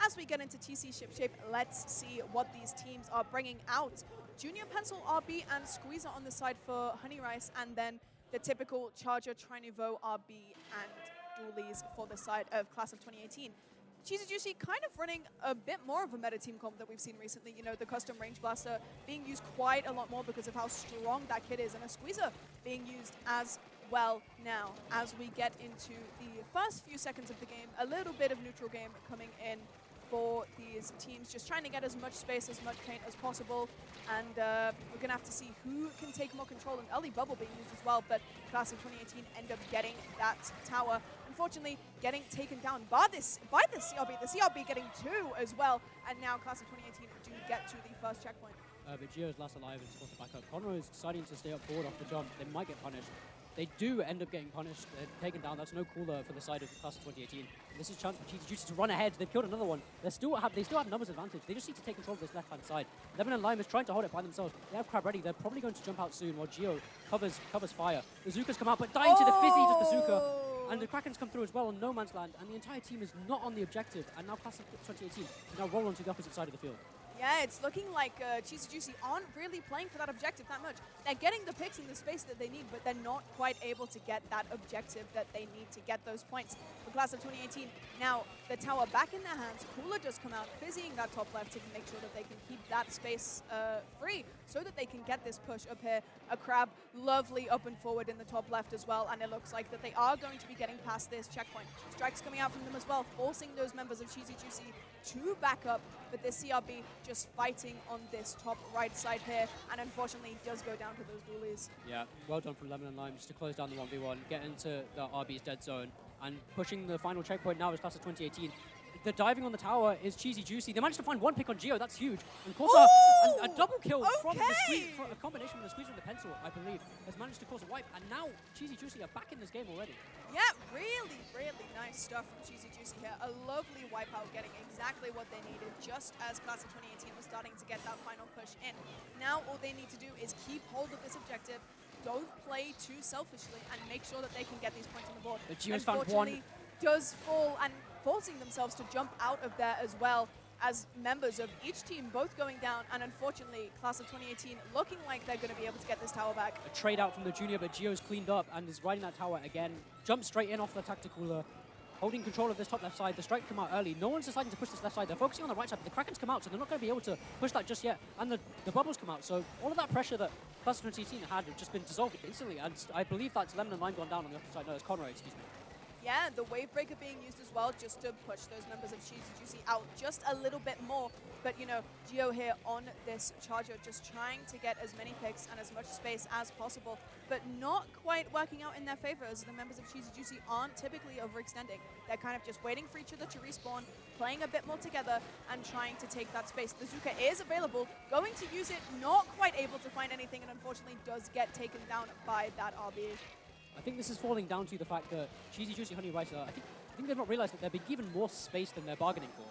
as we get into TC Ship Shape, let's see what these teams are bringing out. Junior Pencil RB and Squeezer on the side for Honey Rice, and then the typical Charger, Trinouveau RB and Doolies for the side of Class of 2018. Cheesy Juicy kind of running a bit more of a meta team comp that we've seen recently. You know, the custom range blaster being used quite a lot more because of how strong that kit is, and a Squeezer being used as well now. As we get into the first few seconds of the game, a little bit of neutral game coming in for these teams, just trying to get as much space, as much paint as possible, and we're going to have to see who can take more control. An early bubble being used as well, but Class of 2018 end up getting that tower. Unfortunately, getting taken down by the CRB getting 2 as well, and now Class of 2018 do get to the first checkpoint. But Gio's last alive and supposed to back up. Conroe is deciding to stay up forward off the jump. They might get punished. They do end up getting punished. They're taken down. That's no cooler for the side of Class of 2018. This is a chance for Cheesy Juicy to run ahead. They've killed another one. They still have numbers advantage. They just need to take control of this left-hand side. Lemon and Lime is trying to hold it by themselves. They have Crab ready. They're probably going to jump out soon while Gio covers fire. The Bazookas come out, but dying to the Fizzy just Bazooka. And the Krakens come through as well on no man's land, and the entire team is not on the objective. And now Class of 2018 now roll onto the opposite side of the field. Yeah, it's looking like Cheesy Juicy aren't really playing for that objective that much. They're getting the picks in the space that they need, but they're not quite able to get that objective that they need to get those points. For Class of 2018, now the tower back in their hands. Cooler does come out, fizzying that top left to make sure that they can keep that space free so that they can get this push up here. A Crab, lovely up and forward in the top left as well, and it looks like that they are going to be getting past this checkpoint. Strikes coming out from them as well, forcing those members of Cheesy Juicy to back up, but this CRB just fighting on this top right side here, and unfortunately does go down to those Doolies. Yeah, well done from Lemon and Lime just to close down the 1v1, get into the RB's dead zone, and pushing the final checkpoint now is Class of 2018. The diving on the tower is Cheesy Juicy. They managed to find one pick on Gio, that's huge. And Corsa, a double kill from the squeeze, a combination from the squeeze and the pencil, I believe, has managed to cause a wipe. And now Cheesy Juicy are back in this game already. Yeah, really, really nice stuff from Cheesy Juicy here. A lovely wipeout, getting exactly what they needed, just as Class of 2018 was starting to get that final push in. Now all they need to do is keep hold of this objective, don't play too selfishly, and make sure that they can get these points on the board. But Gio's found one. Does fall, and forcing themselves to jump out of there as well, as members of each team both going down, and unfortunately Class of 2018 looking like they're going to be able to get this tower back. A trade out from the junior, but Gio's cleaned up and is riding that tower again. Jumps straight in off the tactical, holding control of this top left side. The strike come out early. No one's deciding to push this left side. They're focusing on the right side, but the Krakens come out, so they're not going to be able to push that just yet. And the bubbles come out, so all of that pressure that Class of 2018 had just been dissolved instantly, and I believe that's Lemon and Lime gone down on the opposite side. No, it's Conroe, excuse me. Yeah, the wave breaker being used as well, just to push those members of Cheesy Juicy out just a little bit more. But, you know, Gio here on this Charger, just trying to get as many picks and as much space as possible, but not quite working out in their favor, as the members of Cheesy Juicy aren't typically overextending. They're kind of just waiting for each other to respawn, playing a bit more together, and trying to take that space. The Bazooka is available, going to use it, not quite able to find anything, and unfortunately does get taken down by that RB. I think this is falling down to the fact that Cheesy Juicy Honey Rice, I think they've not realized that they're being given more space than they're bargaining for,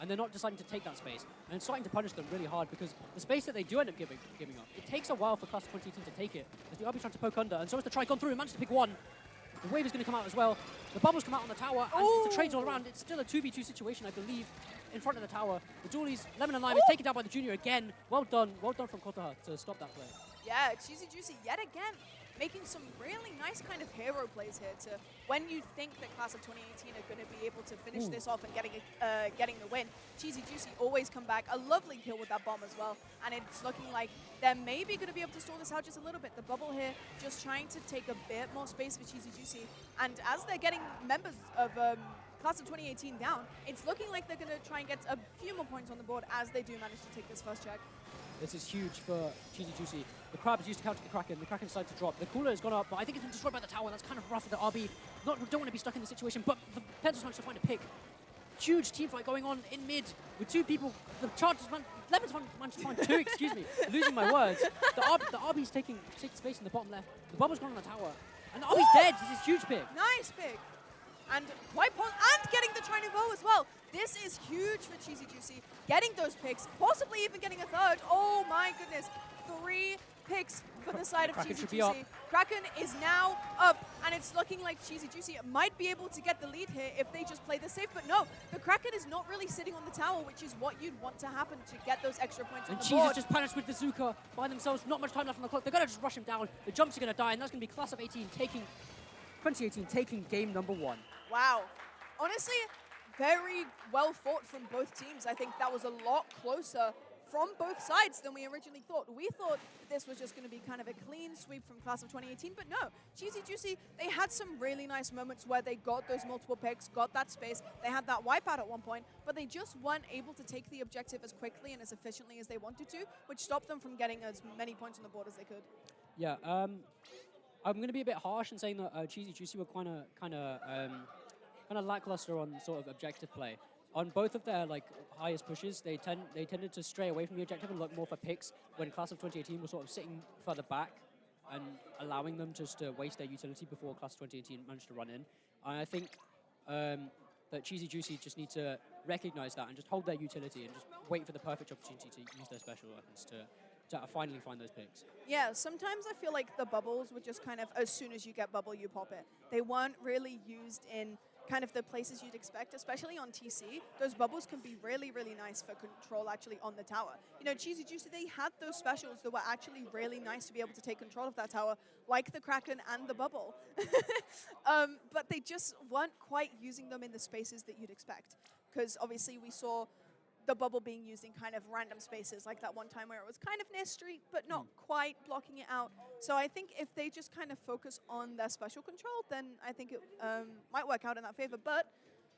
and they're not deciding to take that space, and it's starting to punish them really hard, because the space that they do end up giving up, it takes a while for Class of 2018 to take it, as the RB's trying to poke under, and so has the try gone through and managed to pick one. The wave is going to come out as well. The bubbles come out on the tower, and the trades all around. It's still a 2v2 situation, I believe, in front of the tower. The Doolies, Lemon and Lime, is taken down by the junior again. Well done from Kotaha to stop that play. Yeah, Cheesy Juicy yet again making some really nice kind of hero plays here to when you think that Class of 2018 are going to be able to finish this off and getting the win. Cheesy Juicy always come back. A lovely kill with that bomb as well. And it's looking like they're maybe going to be able to stall this out just a little bit. The bubble here just trying to take a bit more space for Cheesy Juicy. And as they're getting members of Class of 2018 down, it's looking like they're going to try and get a few more points on the board as they do manage to take this first check. This is huge for Cheesy Juicy. The Crab is used to counter the Kraken. The Kraken decides to drop. The Cooler has gone up, but I think it's been destroyed by the tower. That's kind of rough for the RB. Don't want to be stuck in this situation, but the Pencils managed to find a pick. Huge team fight going on in mid with two people. The Chargers, Lemon's managed to find two, excuse me, losing my words. The RB's taking space in the bottom left. The bubble's gone on the tower. And the RB's dead. This is huge pick. Nice pick. And wipe on, and getting the Trinouveau as well. This is huge for Cheesy Juicy. Getting those picks, possibly even getting a third. Oh my goodness. 3 picks for the side of Kraken Cheesy should be up. Juicy. Kraken is now up, and it's looking like Cheesy Juicy might be able to get the lead here if they just play this safe. But no, the Kraken is not really sitting on the tower, which is what you'd want to happen to get those extra points on And the Cheese board. is just punished with the Zuka by themselves. Not much time left on the clock. They're going to just rush him down. The jumps are going to die, and that's going to be Class of 2018 taking game number 1. Wow. Honestly, very well fought from both teams. I think that was a lot closer from both sides than we originally thought. We thought this was just going to be kind of a clean sweep from Class of 2018, but no. Cheesy Juicy, they had some really nice moments where they got those multiple picks, got that space. They had that wipeout at one point, but they just weren't able to take the objective as quickly and as efficiently as they wanted to, which stopped them from getting as many points on the board as they could. Yeah, I'm going to be a bit harsh in saying that Cheesy Juicy were kind of lackluster on sort of objective play. On both of their highest pushes, they tended to stray away from the objective and look more for picks when Class of 2018 was sort of sitting further back and allowing them just to waste their utility before Class of 2018 managed to run in. And I think that Cheesy Juicy just need to recognize that and just hold their utility and just wait for the perfect opportunity to use their special weapons to finally find those picks. Yeah, sometimes I feel like the bubbles were just kind of, as soon as you get bubble, you pop it. They weren't really used in kind of the places you'd expect, especially on TC. Those bubbles can be really, really nice for control actually on the tower. You know, Cheesy Juicy, they had those specials that were actually really nice to be able to take control of that tower, like the Kraken and the bubble. But they just weren't quite using them in the spaces that you'd expect. Because obviously we saw the bubble being used in kind of random spaces, like that one time where it was kind of near street, but not quite blocking it out. So I think if they just kind of focus on their special control, then I think it might work out in that favor. But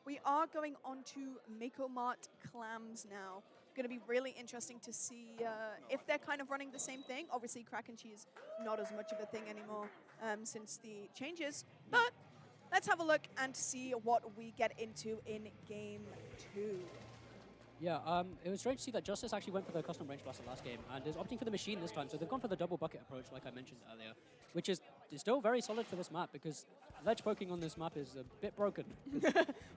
we are going on to Mako Mart Clams now. Going to be really interesting to see if they're kind of running the same thing. Obviously, Crack and Cheese, not as much of a thing anymore since the changes. But let's have a look and see what we get into in Game 2. Yeah, it was strange to see that Justice actually went for the custom range blaster last game and is opting for the machine this time. So they've gone for the double bucket approach, like I mentioned earlier, which is still very solid for this map because ledge poking on this map is a bit broken.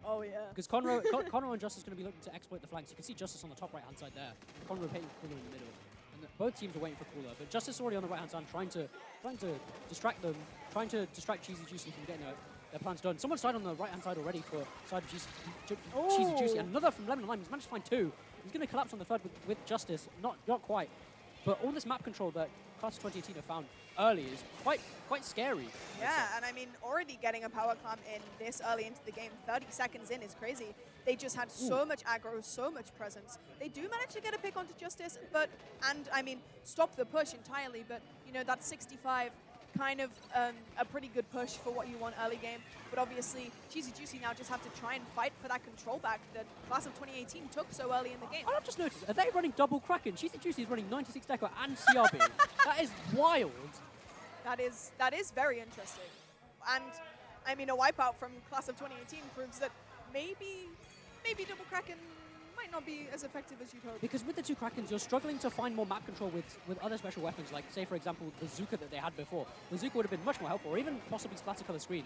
Oh, yeah. Because Conroe and Justice are going to be looking to exploit the flanks. You can see Justice on the top right-hand side there. Conroe painting Cooler in the middle. And both teams are waiting for Cooler, but Justice already on the right-hand side trying to distract them, trying to distract Cheesy Juicy from getting their plans done. Someone's died on the right-hand side already for side of Cheesy Juicy. And another from Lemon Lime. He's managed to find 2. He's going to collapse on the third with Justice. Not quite. But all this map control that Class 2018 have found early is quite scary. Yeah, and I mean, already getting a power clamp in this early into the game, 30 seconds in is crazy. They just had so much aggro, so much presence. They do manage to get a pick onto Justice, and I mean, stop the push entirely, but you know, that 65 kind of a pretty good push for what you want early game. But obviously, Cheesy Juicy now just have to try and fight for that control back that Class of 2018 took so early in the game. I've just noticed, are they running double Kraken? Cheesy Juicy is running 96 Deco and CRB. That is wild. That is very interesting. And I mean, a wipeout from Class of 2018 proves that maybe double Kraken might not be as effective as you'd hope. Because with the 2 Krakens, you're struggling to find more map control with other special weapons, like, say, for example, the Zuka that they had before. The Zuka would have been much more helpful, or even possibly Splatter Color Screen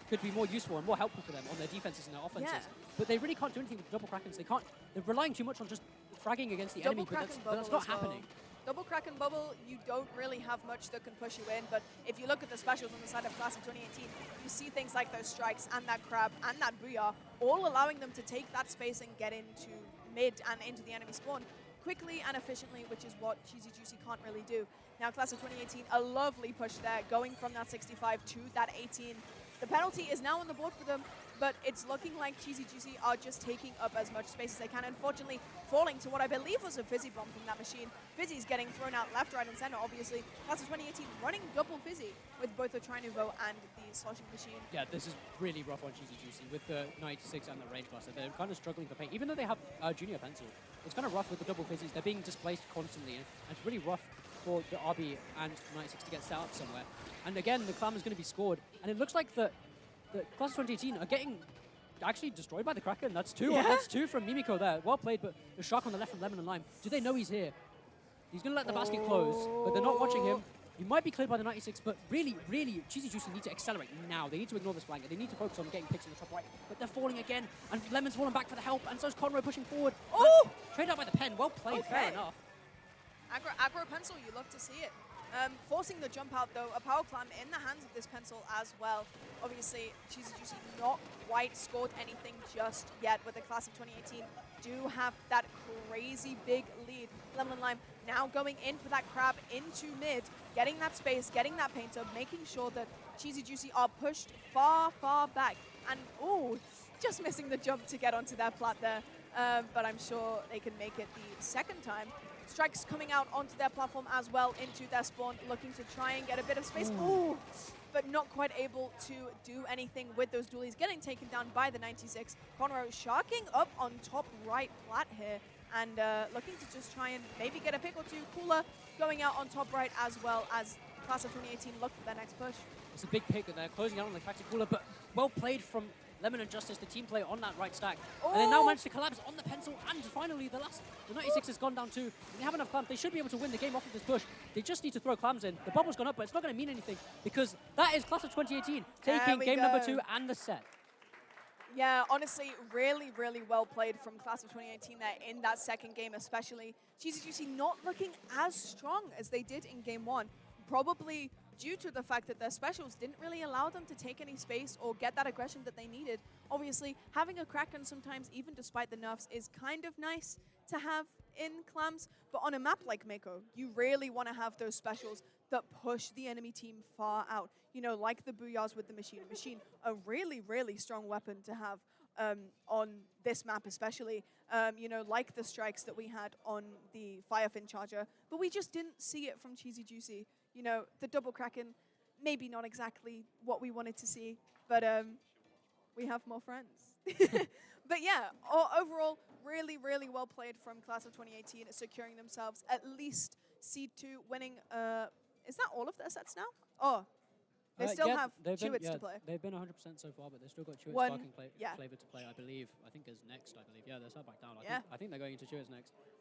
could be more useful and more helpful for them on their defenses and their offenses. Yeah. But they really can't do anything with the double Krakens. They're relying too much on just fragging against the enemy, but that's not happening. Double Kraken Bubble, you don't really have much that can push you in, but if you look at the specials on the side of Class of 2018, you see things like those strikes and that crab and that booyah, all allowing them to take that space and get into mid and into the enemy spawn quickly and efficiently, which is what Cheesy Juicy can't really do. Now Class of 2018, a lovely push there, going from that 65 to that 18. The penalty is now on the board for them, but it's looking like Cheesy Juicy are just taking up as much space as they can, unfortunately falling to what I believe was a Fizzy bomb from that machine. Fizzy's getting thrown out left, right, and center, obviously. Class of 2018 running double Fizzy with both the Tri-Nouveau and the Sloshing Machine. Yeah, this is really rough on Cheesy Juicy with the 96 and the Range Blaster. They're kind of struggling for paint. Even though they have Junior Pencil, it's kind of rough with the double Fizzies. They're being displaced constantly, and it's really rough for the RB and 96 to get set up somewhere. And again, the Clam is going to be scored, and it looks like the Class of 2018 are getting actually destroyed by the Kraken. That's 2. Yeah. That's 2 from Mimiko there. Well played, but the Shark on the left from Lemon and Lime. Do they know he's here? He's going to let the basket close, but they're not watching him. He might be cleared by the 96, but really, Cheesy Juicy need to accelerate now. They need to ignore this flank. They need to focus on getting picks in the top right, but they're falling again, and Lemon's falling back for the help, and so is Conroe pushing forward. Oh! Trade out by the pen. Well played. Okay. Fair enough. Aggro pencil, you love to see it. Forcing the jump out, though, a power climb in the hands of this pencil as well. Obviously, Cheesy Juicy not quite scored anything just yet, with the class of 2018 do have that crazy big lead. Lemon and Lime now going in for that crab into mid, getting that space, getting that painter, making sure that Cheesy Juicy are pushed far, far back. And, ooh, just missing the jump to get onto their plat there. But I'm sure they can make it the second time. Strikes coming out onto their platform as well, into their spawn, looking to try and get a bit of space. Ooh, but not quite able to do anything with those dualies, getting taken down by the 96. Conroe sharking up on top right plat here, and looking to just try and maybe get a pick or two. Cooler going out on top right as well, as class of 2018 look for their next push. It's a big pick that they're closing out on the Cacti Cooler, but well played from Lemon and Justice, the team play on that right stack. And they now managed to collapse on the pencil, and finally the 96 has gone down too. They have enough clams. They should be able to win the game off of this push. They just need to throw clams in. The bubble's gone up, but it's not going to mean anything, because that is class of 2018 taking game number 2 and the set. Yeah, honestly, really, really well played from class of 2018 there in that second game especially. Cheesy Juicy not looking as strong as they did in game 1. Probably due to the fact that their specials didn't really allow them to take any space or get that aggression that they needed. Obviously, having a Kraken sometimes, even despite the nerfs, is kind of nice to have in clams, but on a map like Mako, you really want to have those specials that push the enemy team far out. You know, like the Booyahs with the Machine. Machine, a really, really strong weapon to have on this map especially. You know, like the strikes that we had on the Firefin Charger, but we just didn't see it from Cheesy Juicy. You know, the double Kraken, maybe not exactly what we wanted to see, but we have more friends. But yeah, overall, really, really well played from class of 2018, securing themselves at least Seed 2, winning, is that all of their sets now? Oh, they still have Chewits to play. They've been 100% so far, but they've still got Chewits Sparking Flavor to play, I believe. I think is next, I believe. Yeah, they're so back down. I think they're going into Chewits next.